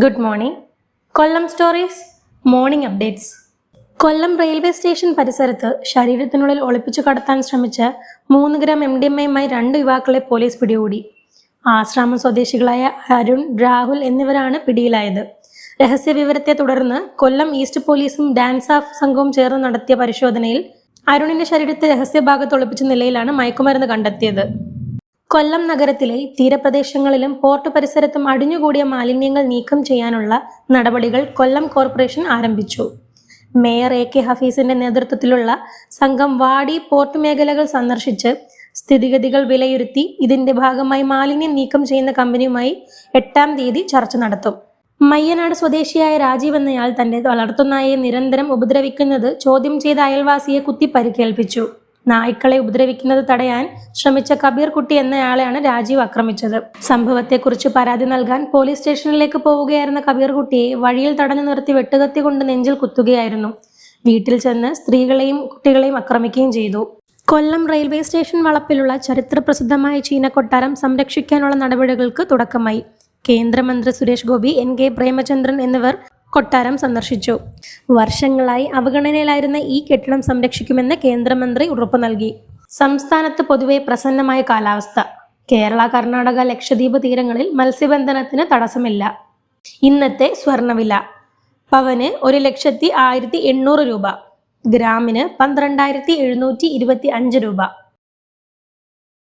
Good morning. Kollam stories morning updates. Kollam railway station പരിസരത്ത് ശരീരത്തിനുള്ളിൽ ഒളിപ്പിച്ചു കടത്താൻ ശ്രമിച്ച 3 ഗ്രാം MDMA-യുമായി 2 യുവാക്കളെ പോലീസ് പിടികൂടി. ആശ്രാമം സ്വദേശികളായ അരുൺ, രാഹുൽ എന്നിവരാണ് പിടിയിലായത്. രഹസ്യ വിവരത്തെ തുടർന്ന് കൊല്ലം ഈസ്റ്റ് പോലീസും ഡാൻസ് ഓഫ് സംഘവും ചേർന്ന് നടത്തിയ പരിശോധനയിൽ അരുണിന്റെ ശരീരത്തെ രഹസ്യഭാഗത്ത് ഒളിപ്പിച്ച നിലയിലാണ് മയക്കുമരുന്ന് കണ്ടെത്തിയത്. കൊല്ലം നഗരത്തിലെ തീരപ്രദേശങ്ങളിലും പോർട്ട് പരിസരത്തും അടിഞ്ഞുകൂടിയ മാലിന്യങ്ങൾ നീക്കം ചെയ്യാനുള്ള നടപടികൾ കൊല്ലം കോർപ്പറേഷൻ ആരംഭിച്ചു. മേയർ AK ഹഫീസിന്റെ നേതൃത്വത്തിലുള്ള സംഘം വാടി പോർട്ട് മേഖലകൾ സന്ദർശിച്ച് സ്ഥിതിഗതികൾ വിലയിരുത്തി ഇതിന്റെ ഭാഗമായി മാലിന്യം നീക്കം ചെയ്യുന്ന കമ്പനിയുമായി 8-ാം തീയതി ചർച്ച നടത്തും. മയ്യനാട് സ്വദേശിയായ രാജീവ് എന്നയാൾ തന്റെ വളർത്തുനായയെ നിരന്തരം ഉപദ്രവിക്കുന്നത് ചോദ്യം ചെയ്ത അയൽവാസിയെ കുത്തി പരിക്കേൽപ്പിച്ചു. നായ്ക്കളെ ഉപദ്രവിക്കുന്നത് തടയാൻ ശ്രമിച്ച കബീർ കുട്ടി എന്നയാളെയാണ് രാജീവ് ആക്രമിച്ചത്. സംഭവത്തെക്കുറിച്ച് പരാതി നൽകാൻ പോലീസ് സ്റ്റേഷനിലേക്ക് പോവുകയായിരുന്ന കബീർ കുട്ടിയെ വഴിയിൽ തടഞ്ഞു നിർത്തി വെട്ടുകത്തി കൊണ്ട് നെഞ്ചിൽ കുത്തുകയായിരുന്നു. വീട്ടിൽ ചെന്ന് സ്ത്രീകളെയും കുട്ടികളെയും ആക്രമിക്കുകയും ചെയ്തു. കൊല്ലം റെയിൽവേ സ്റ്റേഷൻ വളപ്പിലുള്ള ചരിത്രപ്രസിദ്ധമായ ചീനക്കൊട്ടാരം സംരക്ഷിക്കാനുള്ള നടപടികൾക്ക് തുടക്കമായി. കേന്ദ്രമന്ത്രി സുരേഷ് ഗോപി, NK പ്രേമചന്ദ്രൻ എന്നിവർ കൊട്ടാരം സന്ദർശിച്ചു. വർഷങ്ങളായി അവഗണനയിലായിരുന്ന ഈ കെട്ടിടം സംരക്ഷിക്കുമെന്ന് കേന്ദ്രമന്ത്രി ഉറപ്പു നൽകി. സംസ്ഥാനത്ത് പൊതുവെ പ്രസന്നമായ കാലാവസ്ഥ. കേരള, കർണാടക, ലക്ഷദ്വീപ് തീരങ്ങളിൽ മത്സ്യബന്ധനത്തിന് തടസ്സമില്ല. ഇന്നത്തെ സ്വർണ്ണവില: പവന് 1,01,800 രൂപ, ഗ്രാമിന് 12,725 രൂപ.